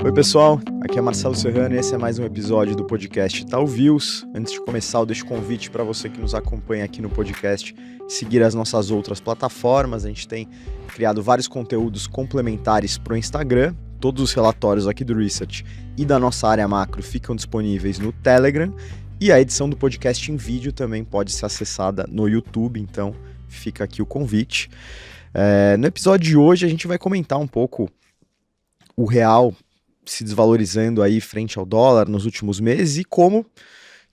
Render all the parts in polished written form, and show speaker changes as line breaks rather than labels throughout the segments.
Oi pessoal, aqui é Marcelo Serrano e esse é mais um episódio do podcast Tal Views. Antes de começar, eu deixo convite para você que nos acompanha aqui no podcast seguir as nossas outras plataformas. A gente tem criado vários conteúdos complementares para o Instagram. Todos os relatórios aqui do Research e da nossa área macro ficam disponíveis no Telegram. E a edição do podcast em vídeo também pode ser acessada no YouTube, então fica aqui o convite. No episódio de hoje a gente vai comentar um pouco o real se desvalorizando aí frente ao dólar nos últimos meses e como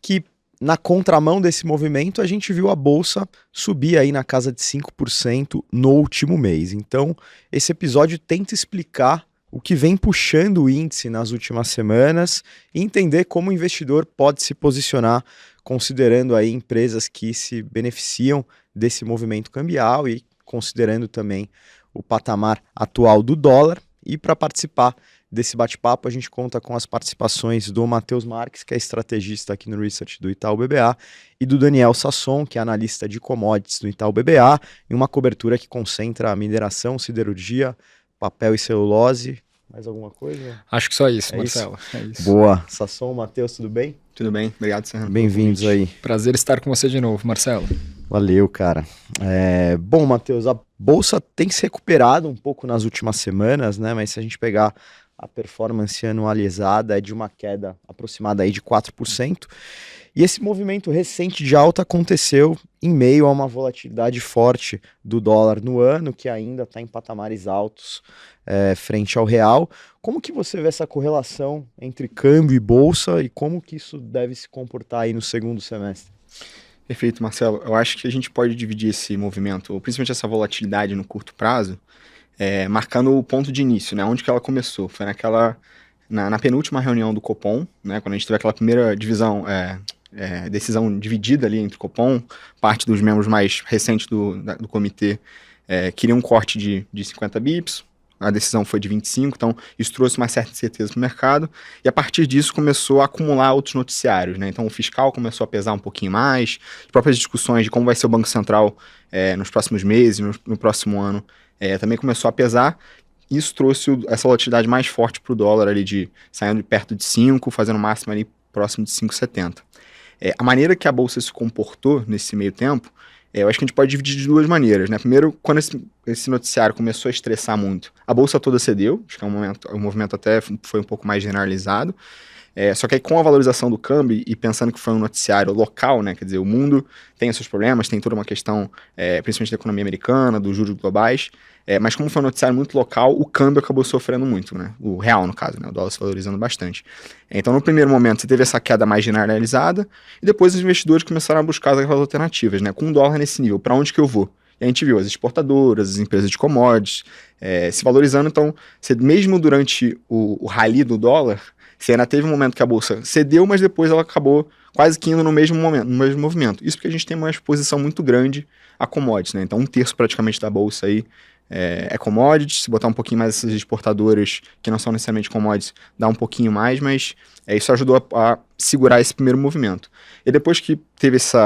que na contramão desse movimento a gente viu a bolsa subir aí na casa de 5% no último mês. Então esse episódio tenta explicar o que vem puxando o índice nas últimas semanas e entender como o investidor pode se posicionar considerando aí empresas que se beneficiam desse movimento cambial e considerando também o patamar atual do dólar. E para participar desse bate-papo, a gente conta com as participações do Matheus Marques, que é estrategista aqui no Research do Itaú BBA, e do Daniel Sasson, que é analista de commodities do Itaú BBA, em uma cobertura que concentra a mineração, siderurgia, papel e celulose. Mais alguma coisa?
Acho que só isso,
É
Marcelo.
isso?
É isso.
Boa. Sasson, Matheus, tudo bem?
Tudo bem, obrigado, Serrano.
Bem-vindos aí.
Prazer estar com você de novo, Marcelo.
Valeu, cara. Bom, Matheus, a bolsa tem se recuperado um pouco nas últimas semanas, né? Mas se a gente pegar a performance anualizada, é de uma queda aproximada aí de 4%. E esse movimento recente de alta aconteceu em meio a uma volatilidade forte do dólar no ano, que ainda está em patamares altos frente ao real. Como que você vê essa correlação entre câmbio e bolsa e como que isso deve se comportar aí no segundo semestre?
Perfeito, Marcelo. Eu acho que a gente pode dividir esse movimento, principalmente essa volatilidade no curto prazo, marcando o ponto de início, né? Onde que ela começou? Foi na penúltima reunião do Copom, né? Quando a gente teve aquela primeira decisão dividida ali entre o Copom, parte dos membros mais recentes do comitê queriam um corte de 50 bips, a decisão foi de 25, então isso trouxe uma certa incerteza para o mercado, e a partir disso começou a acumular outros noticiários, né? Então o fiscal começou a pesar um pouquinho mais, as próprias discussões de como vai ser o Banco Central nos próximos meses, no próximo ano, também começou a pesar. Isso trouxe essa volatilidade mais forte para o dólar, ali saindo de perto de 5, fazendo o máximo ali próximo de 5,70. A maneira que a bolsa se comportou nesse meio tempo, eu acho que a gente pode dividir de duas maneiras, né? Primeiro, quando esse noticiário começou a estressar muito, a bolsa toda cedeu, acho que o movimento até foi um pouco mais generalizado, só que aí com a valorização do câmbio e pensando que foi um noticiário local, né? Quer dizer, o mundo tem os seus problemas, tem toda uma questão, principalmente da economia americana, dos juros globais, mas como foi um noticiário muito local, o câmbio acabou sofrendo muito, né? O real, no caso, né? O dólar se valorizando bastante. Então, no primeiro momento, você teve essa queda mais generalizada e depois os investidores começaram a buscar aquelas alternativas, né? Com o dólar nesse nível, para onde que eu vou? E a gente viu as exportadoras, as empresas de commodities se valorizando. Então, mesmo durante o rally do dólar, você ainda teve um momento que a bolsa cedeu, mas depois ela acabou quase que indo no mesmo movimento. Isso porque a gente tem uma exposição muito grande a commodities, né? Então, 1/3 praticamente da bolsa aí é commodities. Se botar um pouquinho mais essas exportadoras, que não são necessariamente commodities, dá um pouquinho mais, mas isso ajudou a segurar esse primeiro movimento. E depois que teve esse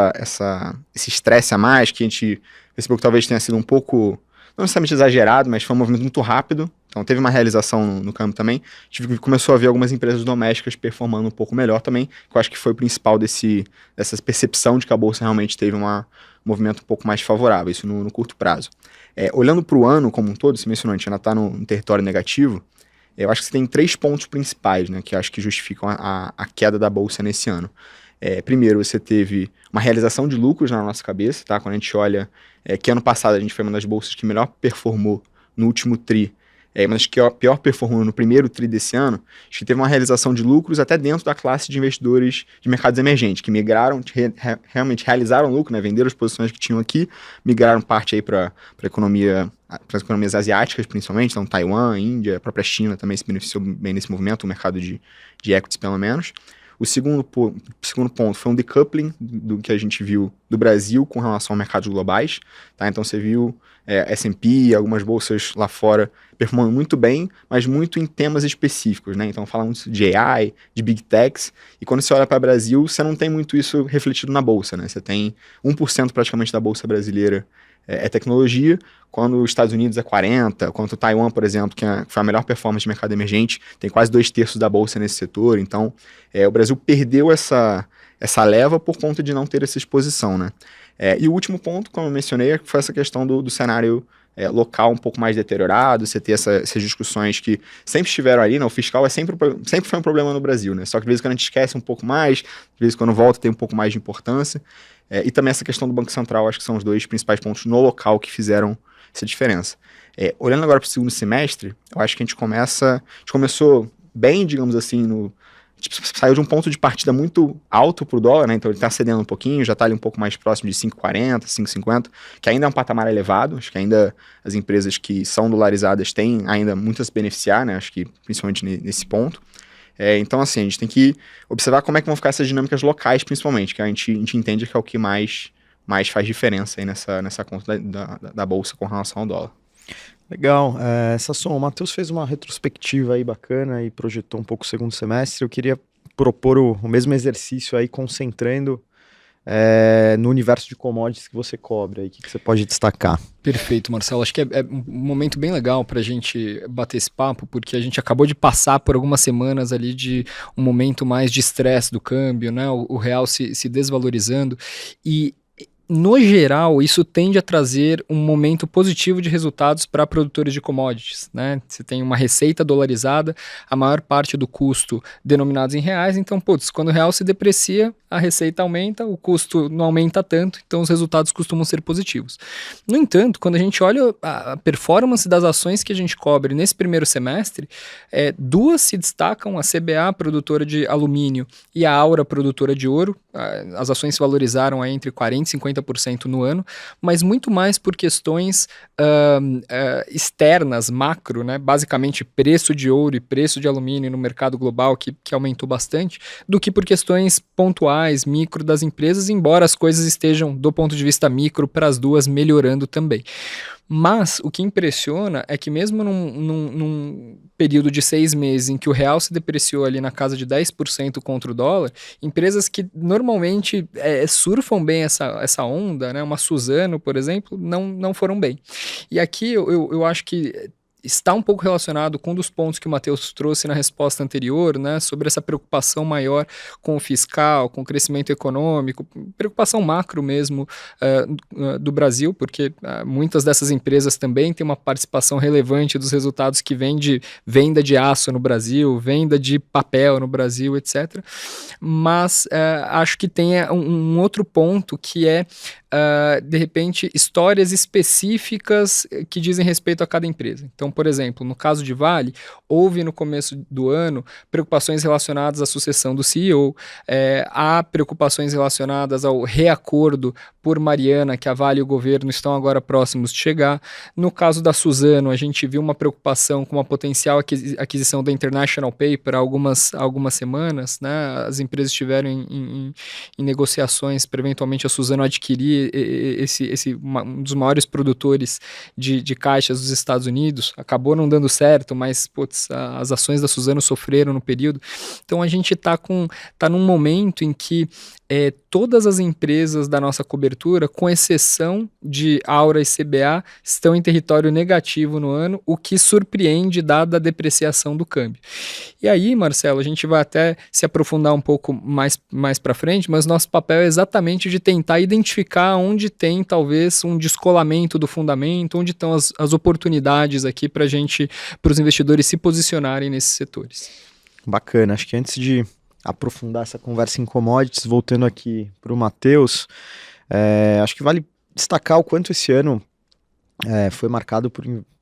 estresse a mais, que a gente percebeu que talvez tenha sido um pouco, não necessariamente exagerado, mas foi um movimento muito rápido, então teve uma realização no câmbio também, a gente começou a ver algumas empresas domésticas performando um pouco melhor também, que eu acho que foi o principal dessa percepção de que a bolsa realmente teve um movimento um pouco mais favorável, isso no curto prazo. Olhando para o ano como um todo, você mencionou, a gente ainda está no território negativo, eu acho que você tem 3 pontos principais, né, que eu acho que justificam a queda da bolsa nesse ano. Primeiro, você teve uma realização de lucros na nossa cabeça, tá? Quando a gente olha que ano passado a gente foi uma das bolsas que melhor performou no último TRI, mas que pior performou no primeiro TRI desse ano, acho que teve uma realização de lucros até dentro da classe de investidores de mercados emergentes, que migraram, realmente realizaram lucro, né? Venderam as posições que tinham aqui, migraram parte aí para as economias asiáticas, principalmente, então Taiwan, Índia, a própria China também se beneficiou bem nesse movimento, o mercado de equities pelo menos. O segundo ponto foi um decoupling do que a gente viu do Brasil com relação ao mercados globais, tá? Então você viu S&P, algumas bolsas lá fora performando muito bem, mas muito em temas específicos, né? Então falamos de AI, de Big Techs, e quando você olha para o Brasil, você não tem muito isso refletido na bolsa, né? Você tem 1% praticamente da bolsa brasileira é tecnologia, quando os Estados Unidos é 40%, quando o Taiwan, por exemplo, que foi a melhor performance de mercado emergente, tem quase 2/3 da bolsa nesse setor. Então, o Brasil perdeu essa leva por conta de não ter essa exposição, né? E o último ponto, como eu mencionei, foi essa questão do cenário local um pouco mais deteriorado, você ter essas discussões que sempre estiveram ali, né? O fiscal sempre foi um problema no Brasil, né? Só que de vez em quando a gente esquece um pouco mais, de vez em quando volta tem um pouco mais de importância. E também essa questão do Banco Central, acho que são os dois principais pontos no local que fizeram essa diferença. Olhando agora para o segundo semestre, eu acho que a gente começou bem, digamos assim, saiu de um ponto de partida muito alto para o dólar, né? Então ele está cedendo um pouquinho, já está ali um pouco mais próximo de 5,40, 5,50, que ainda é um patamar elevado. Acho que ainda as empresas que são dolarizadas têm ainda muito a se beneficiar, né? Acho que principalmente nesse ponto. Então, assim, a gente tem que observar como é que vão ficar essas dinâmicas locais, principalmente, que a gente entende que é o que mais faz diferença aí nessa conta da Bolsa com relação ao dólar.
Legal. Sasson, o Matheus fez uma retrospectiva aí bacana e projetou um pouco o segundo semestre. Eu queria propor o mesmo exercício aí, concentrando no universo de commodities que você cobre aí. O que você pode destacar?
Perfeito, Marcelo. Acho que é um momento bem legal para a gente bater esse papo, porque a gente acabou de passar por algumas semanas ali de um momento mais de estresse do câmbio, né? O real se desvalorizando e no geral, isso tende a trazer um momento positivo de resultados para produtores de commodities, né? Você tem uma receita dolarizada, a maior parte do custo denominados em reais, então, quando o real se deprecia, a receita aumenta, o custo não aumenta tanto, então os resultados costumam ser positivos. No entanto, quando a gente olha a performance das ações que a gente cobre nesse primeiro semestre, duas se destacam, a CBA, produtora de alumínio, e a Aura, produtora de ouro. As ações se valorizaram aí entre 40% e 50% no ano, mas muito mais por questões externas, macro, né? Basicamente preço de ouro e preço de alumínio no mercado global, que aumentou bastante, do que por questões pontuais, micro das empresas, embora as coisas estejam, do ponto de vista micro, para as duas melhorando também. Mas o que impressiona é que mesmo num período de 6 meses em que o real se depreciou ali na casa de 10% contra o dólar, empresas que normalmente surfam bem essa onda, né, uma Suzano, por exemplo, não foram bem. E aqui eu acho que está um pouco relacionado com um dos pontos que o Matheus trouxe na resposta anterior, né, sobre essa preocupação maior com o fiscal, com o crescimento econômico, preocupação macro mesmo do Brasil, porque muitas dessas empresas também têm uma participação relevante dos resultados que vem de venda de aço no Brasil, venda de papel no Brasil, etc. Mas acho que tem um outro ponto que é, de repente, histórias específicas que dizem respeito a cada empresa. Então, por exemplo, no caso de Vale, houve no começo do ano preocupações relacionadas à sucessão do CEO, há preocupações relacionadas ao reacordo por Mariana, que a Vale e o governo estão agora próximos de chegar. No caso da Suzano, a gente viu uma preocupação com uma potencial aquisição da International Paper há algumas semanas, né? As empresas estiveram em negociações para eventualmente a Suzano adquirir um dos maiores produtores de caixas dos Estados Unidos. Acabou não dando certo, mas as ações da Suzano sofreram no período. Então a gente tá num momento em que todas as empresas da nossa cobertura, com exceção de Aura e CBA, estão em território negativo no ano, o que surpreende dada a depreciação do câmbio. E aí, Marcelo, a gente vai até se aprofundar um pouco mais para frente, mas nosso papel é exatamente de tentar identificar onde tem talvez um descolamento do fundamento, onde estão as oportunidades aqui para os investidores se posicionarem nesses setores.
Bacana, acho que antes de aprofundar essa conversa em commodities, voltando aqui para o Matheus, acho que vale destacar o quanto esse ano foi marcado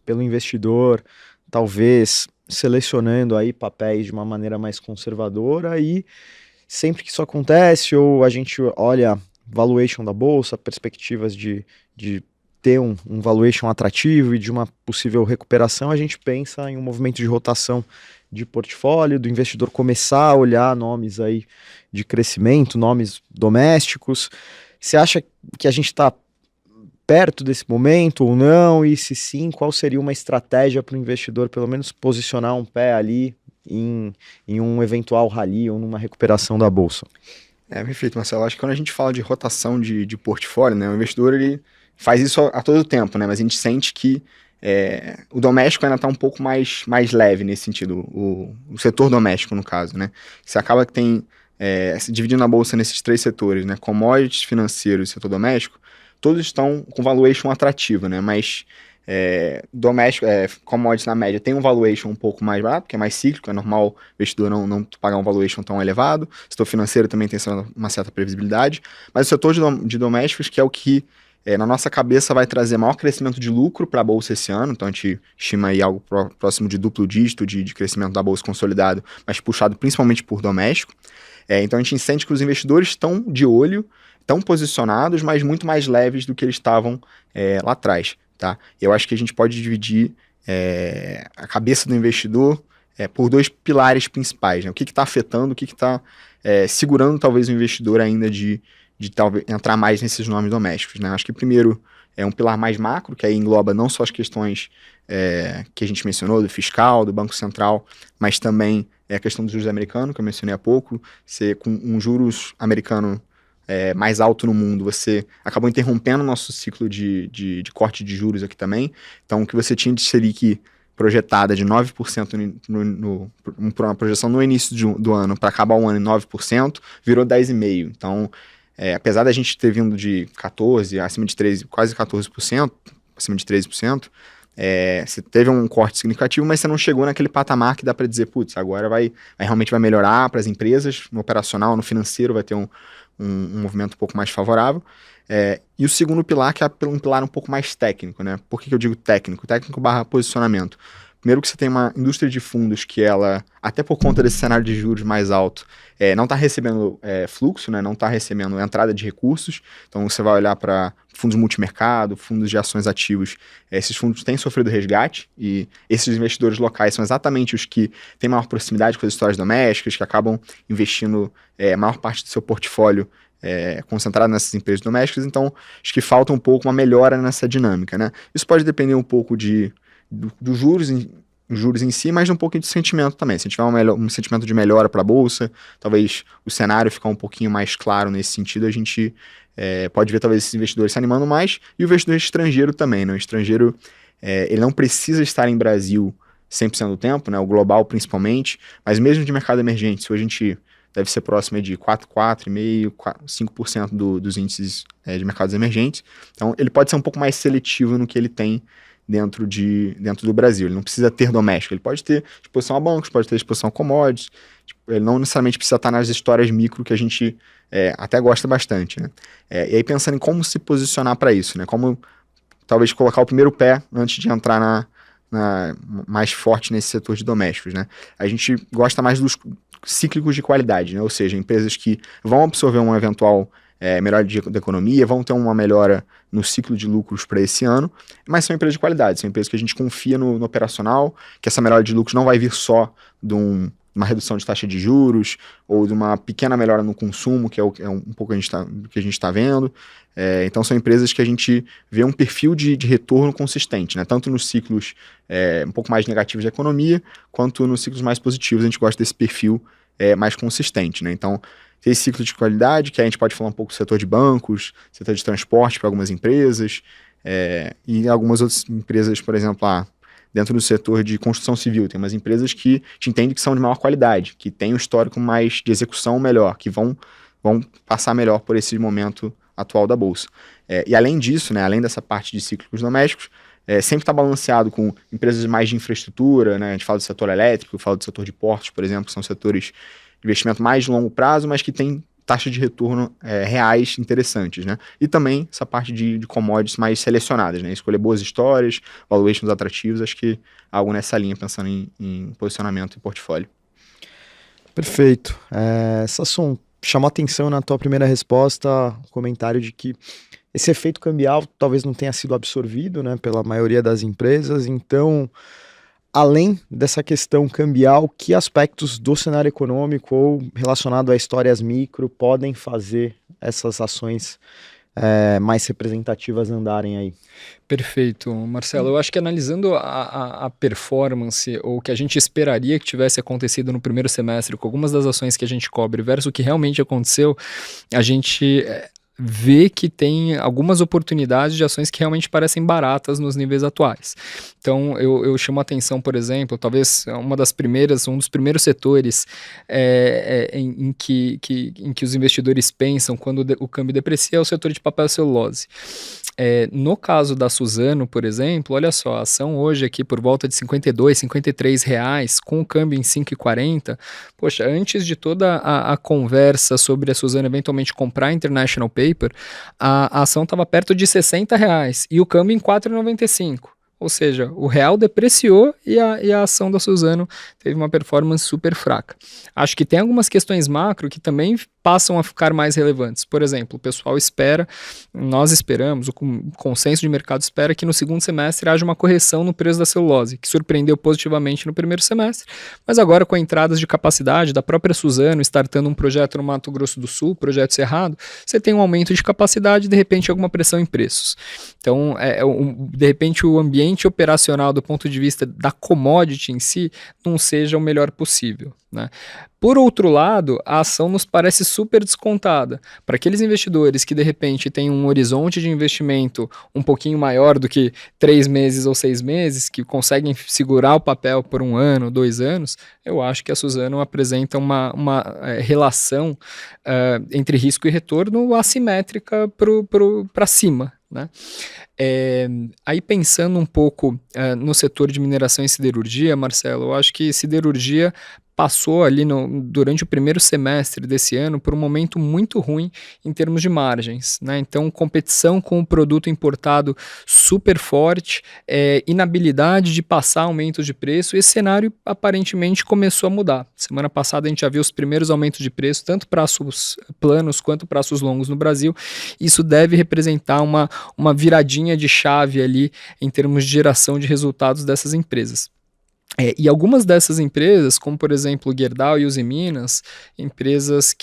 pelo investidor, talvez selecionando aí papéis de uma maneira mais conservadora, e sempre que isso acontece, ou a gente olha valuation da bolsa, perspectivas de ter um valuation atrativo e de uma possível recuperação, a gente pensa em um movimento de rotação de portfólio, do investidor começar a olhar nomes aí de crescimento, nomes domésticos. Você acha que a gente está perto desse momento ou não? E se sim, qual seria uma estratégia para o investidor, pelo menos, posicionar um pé ali em um eventual rally ou numa recuperação da bolsa?
Perfeito, Marcelo. Acho que quando a gente fala de rotação de portfólio, né, o investidor ele faz isso a todo tempo, né? Mas a gente sente que o doméstico ainda está um pouco mais leve nesse sentido, o setor doméstico, no caso, né? Você acaba que tem, se dividindo a bolsa nesses 3 setores, né? Commodities, financeiro e setor doméstico, todos estão com valuation atrativo, né? Mas doméstico, commodities na média tem um valuation um pouco mais barato, porque é mais cíclico, é normal o investidor não pagar um valuation tão elevado. O setor financeiro também tem uma certa previsibilidade, mas o setor de domésticos, que é o que na nossa cabeça vai trazer maior crescimento de lucro para a bolsa esse ano, então a gente estima aí algo próximo de duplo dígito de crescimento da bolsa consolidado, mas puxado principalmente por doméstico. Então a gente sente que os investidores estão de olho, estão posicionados, mas muito mais leves do que eles estavam lá atrás. Tá? Eu acho que a gente pode dividir a cabeça do investidor por 2 pilares principais, né? O que está afetando, o que está segurando talvez o investidor ainda de talvez entrar mais nesses nomes domésticos, né? Acho que primeiro é um pilar mais macro, que aí engloba não só as questões que a gente mencionou, do fiscal, do Banco Central, mas também a questão dos juros americanos, que eu mencionei há pouco. Você, com um juros americano mais alto no mundo, você acabou interrompendo o nosso ciclo de corte de juros aqui também. Então, o que você tinha de Selic projetada de 9% uma projeção no início do ano para acabar o ano em 9%, virou 10,5%. Então, apesar da gente ter vindo de 14%, acima de 13%, quase 14%, acima de 13%, você teve um corte significativo, mas você não chegou naquele patamar que dá para dizer, putz, agora realmente vai melhorar para as empresas, no operacional, no financeiro vai ter um movimento um pouco mais favorável. E o segundo pilar, que é um pilar um pouco mais técnico, né? Por que eu digo técnico? Técnico / posicionamento. Primeiro que você tem uma indústria de fundos que ela, até por conta desse cenário de juros mais alto, não está recebendo fluxo, né? Não está recebendo entrada de recursos. Então você vai olhar para fundos multimercado, fundos de ações ativos, esses fundos têm sofrido resgate e esses investidores locais são exatamente os que têm maior proximidade com as histórias domésticas, que acabam investindo a maior parte do seu portfólio concentrado nessas empresas domésticas. Então acho que falta um pouco uma melhora nessa dinâmica, né? Isso pode depender um pouco dos juros em si, mas um pouquinho de sentimento também. Se tiver um sentimento de melhora para a bolsa, talvez o cenário ficar um pouquinho mais claro nesse sentido, a gente pode ver talvez esses investidores se animando mais, e o investidor estrangeiro também, né? O estrangeiro, ele não precisa estar em Brasil 100% do tempo, né? O global principalmente, mas mesmo de mercado emergente, se hoje a gente deve ser próximo de 4,5%, 5% dos índices de mercados emergentes, então ele pode ser um pouco mais seletivo no que ele tem dentro do Brasil. Ele não precisa ter doméstico, ele pode ter exposição a bancos, pode ter exposição a commodities, ele não necessariamente precisa estar nas histórias micro que a gente até gosta bastante, né? E aí pensando em como se posicionar para isso, né? Como talvez colocar o primeiro pé antes de entrar mais forte nesse setor de domésticos, né? A gente gosta mais dos cíclicos de qualidade, né? Ou seja, empresas que vão absorver um eventual melhora da economia, vão ter uma melhora no ciclo de lucros para esse ano, mas são empresas de qualidade, são empresas que a gente confia no operacional, que essa melhora de lucros não vai vir só de uma redução de taxa de juros ou de uma pequena melhora no consumo, que é um pouco que a gente está vendo. Então são empresas que a gente vê um perfil de retorno consistente, né? Tanto nos ciclos um pouco mais negativos da economia, quanto nos ciclos mais positivos, a gente gosta desse perfil mais consistente, né? Então tem esse ciclo de qualidade, que a gente pode falar um pouco do setor de bancos, setor de transporte para algumas empresas, e algumas outras empresas, por exemplo, dentro do setor de construção civil, tem umas empresas que a gente entende que são de maior qualidade, que têm um histórico mais de execução melhor, que vão passar melhor por esse momento atual da Bolsa. E além disso, né, além dessa parte de cíclicos domésticos, sempre está balanceado com empresas mais de infraestrutura, né? A gente fala do setor elétrico, fala do setor de portos, por exemplo, que são setores de investimento mais de longo prazo, mas que tem taxas de retorno reais interessantes, né? E também essa parte de commodities mais selecionadas, né? Escolher boas histórias, valuations atrativos, acho que algo nessa linha, pensando em posicionamento e portfólio.
Perfeito. Sasson, chamou atenção na tua primeira resposta o comentário de que esse efeito cambial talvez não tenha sido absorvido, né, pela maioria das empresas. Então, além dessa questão cambial, que aspectos do cenário econômico ou relacionado a histórias micro podem fazer essas ações mais representativas andarem aí?
Perfeito, Marcelo. Eu acho que analisando a performance, ou o que a gente esperaria que tivesse acontecido no primeiro semestre, com algumas das ações que a gente cobre versus o que realmente aconteceu, a gente vê que tem algumas oportunidades de ações que realmente parecem baratas nos níveis atuais. Então, eu chamo a atenção, por exemplo, talvez um dos primeiros setores em que os investidores pensam quando o câmbio deprecia é o setor de papel e celulose. No caso da Suzano, por exemplo, olha só, a ação hoje aqui por volta de R$ 52, R$ 53, com o câmbio em 5,40. Poxa, antes de toda a conversa sobre a Suzano eventualmente comprar a International Paper, a ação estava perto de R$ 60 e o câmbio em 4,95. Ou seja, o real depreciou e a ação da Suzano teve uma performance super fraca. Acho que tem algumas questões macro que também passam a ficar mais relevantes. Por exemplo, o pessoal nós esperamos, o consenso de mercado espera que no segundo semestre haja uma correção no preço da celulose, que surpreendeu positivamente no primeiro semestre, mas agora com entradas de capacidade da própria Suzano, startando um projeto no Mato Grosso do Sul, projeto Cerrado, você tem um aumento de capacidade e de repente alguma pressão em preços. Então, de repente o ambiente operacional do ponto de vista da commodity em si não seja o melhor possível, né? Por outro lado, a ação nos parece super descontada. Para aqueles investidores que de repente têm um horizonte de investimento um pouquinho maior do que 3 meses ou 6 meses, que conseguem segurar o papel por 1 ano, 2 anos, eu acho que a Suzano apresenta uma relação entre risco e retorno assimétrica para cima, né? Aí pensando um pouco no setor de mineração e siderurgia, Marcelo, eu acho que siderurgia passou ali durante o primeiro semestre desse ano por um momento muito ruim em termos de margens, né? Então, competição com o produto importado super forte, inabilidade de passar aumentos de preço, esse cenário aparentemente começou a mudar. Semana passada a gente já viu os primeiros aumentos de preço, tanto prazos planos quanto prazos longos no Brasil. Isso deve representar uma viradinha de chave ali em termos de geração de resultados dessas empresas. E algumas dessas empresas, como por exemplo Gerdau e Usiminas, empresas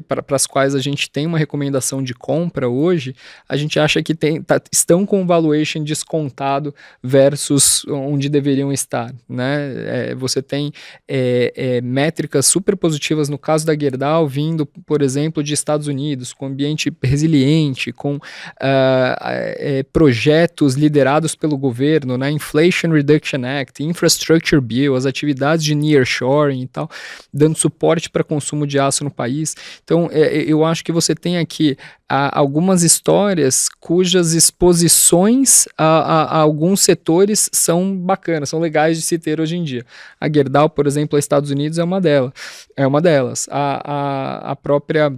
para as quais a gente tem uma recomendação de compra hoje, a gente acha que estão com um valuation descontado versus onde deveriam estar, né? Você tem métricas super positivas no caso da Gerdau vindo, por exemplo, de Estados Unidos, com ambiente resiliente, com projetos liderados pelo governo, né? Inflation Reduction Act, Infrastructure Bill, as atividades de nearshoring e tal, dando suporte para consumo de aço no país. Então, eu acho que você tem aqui algumas histórias cujas exposições a alguns setores são bacanas, são legais de se ter hoje em dia. A Gerdau, por exemplo, aos Estados Unidos é uma delas. A própria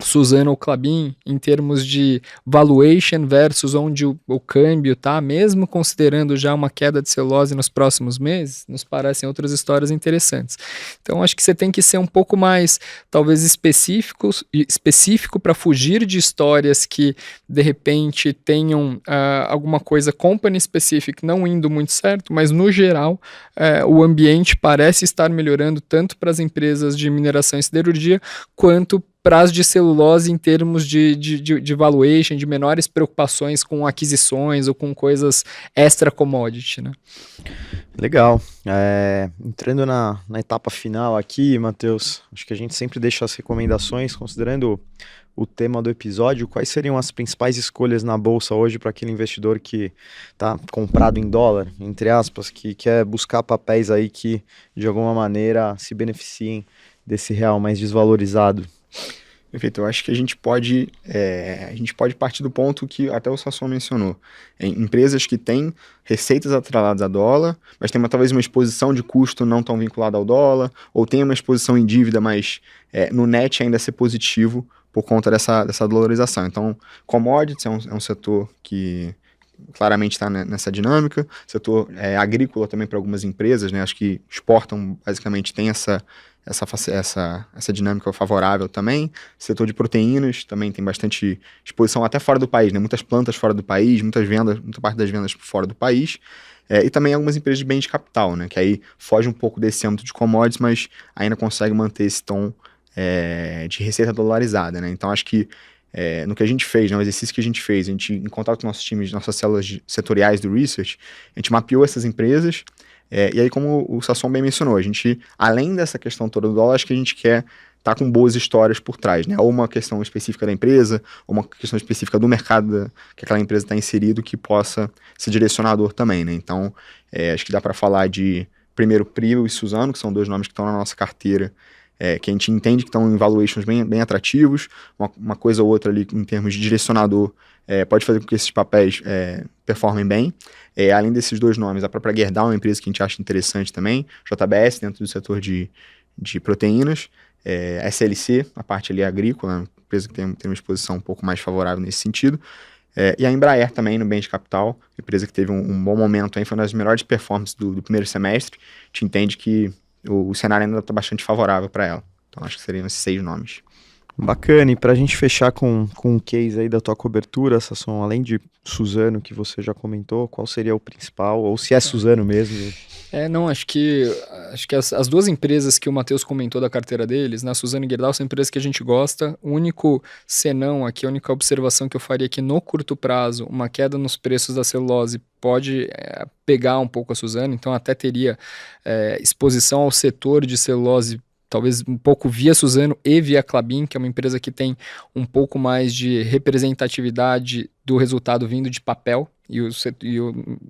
Suzano ou Klabin, em termos de valuation versus onde o câmbio está, mesmo considerando já uma queda de celulose nos próximos meses, nos parecem outras histórias interessantes. Então, acho que você tem que ser um pouco mais, talvez, específico para fugir de histórias que, de repente, tenham alguma coisa company specific não indo muito certo, mas, no geral, o ambiente parece estar melhorando tanto para as empresas de mineração e siderurgia, quanto prazo de celulose em termos de valuation, de menores preocupações com aquisições ou com coisas extra commodity, né?
Legal. Entrando na etapa final aqui, Matheus, acho que a gente sempre deixa as recomendações, considerando o tema do episódio, quais seriam as principais escolhas na bolsa hoje para aquele investidor que está comprado em dólar, entre aspas, que quer buscar papéis aí que de alguma maneira se beneficiem desse real mais desvalorizado?
Perfeito, eu acho que a gente pode partir do ponto que até o Sasson mencionou. Empresas que têm receitas atreladas a dólar, mas tem talvez uma exposição de custo não tão vinculada ao dólar, ou tem uma exposição em dívida, mas no net ainda ser positivo por conta dessa dolarização. Então, commodities é um setor que claramente está nessa dinâmica. Setor agrícola também para algumas empresas, né? Acho que exportam, basicamente, tem essa dinâmica favorável também. Setor de proteínas também tem bastante exposição até fora do país, né? Muitas plantas fora do país, muita parte das vendas fora do país. E também algumas empresas de bem de capital, né? Que aí foge um pouco desse âmbito de commodities, mas ainda consegue manter esse tom de receita dolarizada, né? Então acho que no que a gente fez, no exercício que a gente fez, a gente, em contato com nossos times, nossas células setoriais do research, a gente mapeou essas empresas. E aí, como o Sasson bem mencionou, a gente, além dessa questão toda do dólar, acho que a gente quer tá com boas histórias por trás, né? Ou uma questão específica da empresa, ou uma questão específica do mercado que aquela empresa está inserido que possa ser direcionador também, né? Então, acho que dá para falar de, primeiro, Prio e Suzano, que são 2 nomes que estão na nossa carteira, que a gente entende que estão em valuations bem atrativos, uma coisa ou outra ali em termos de direcionador pode fazer com que esses papéis performem bem. Além desses 2 nomes, a própria Gerdau é uma empresa que a gente acha interessante também, JBS dentro do setor de proteínas, SLC, a parte ali agrícola, uma empresa que tem uma exposição um pouco mais favorável nesse sentido, e a Embraer também no bem de capital, empresa que teve um bom momento, aí, foi uma das melhores performances do primeiro semestre. A gente entende que o cenário ainda está bastante favorável para ela. Então acho que seriam esses 6 nomes.
Bacana, e para a gente fechar com um case aí da tua cobertura, Sasson, além de Suzano, que você já comentou, qual seria o principal, ou se é Suzano mesmo?
Acho que as 2 empresas que o Matheus comentou da carteira deles, né, Suzano e Gerdau, são empresas que a gente gosta. O único senão aqui, a única observação que eu faria aqui no curto prazo, uma queda nos preços da celulose pode pegar um pouco a Suzano, então até teria exposição ao setor de celulose, talvez um pouco via Suzano e via Klabin, que é uma empresa que tem um pouco mais de representatividade do resultado vindo de papel, e o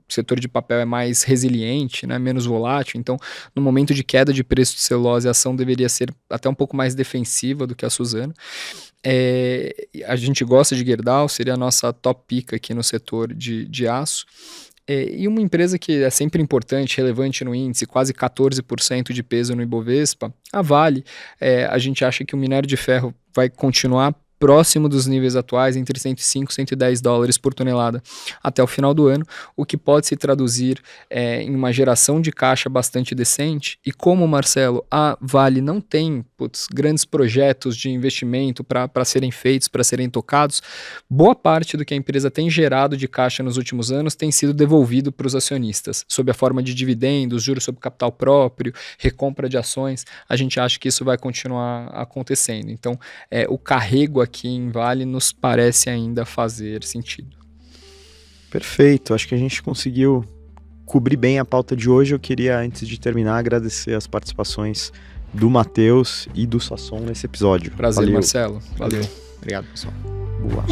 setor de papel é mais resiliente, né, menos volátil, então no momento de queda de preço de celulose a ação deveria ser até um pouco mais defensiva do que a Suzano. A gente gosta de Gerdau, seria a nossa top pick aqui no setor de aço. E uma empresa que é sempre importante, relevante no índice, quase 14% de peso no Ibovespa, a Vale. A gente acha que o minério de ferro vai continuar próximo dos níveis atuais, entre 105 e 110 dólares por tonelada até o final do ano, o que pode se traduzir em uma geração de caixa bastante decente. E como, Marcelo, a Vale não tem grandes projetos de investimento para serem feitos, para serem tocados, boa parte do que a empresa tem gerado de caixa nos últimos anos tem sido devolvido para os acionistas, sob a forma de dividendos, juros sobre capital próprio, recompra de ações. A gente acha que isso vai continuar acontecendo. Então, o carrego aqui em Vale nos parece ainda fazer sentido.
Perfeito, acho que a gente conseguiu cobrir bem a pauta de hoje. Eu queria, antes de terminar, agradecer as participações do Matheus e do Sasson nesse episódio.
Prazer,
Valeu.
Marcelo. Valeu.
Obrigado, pessoal.
Boa.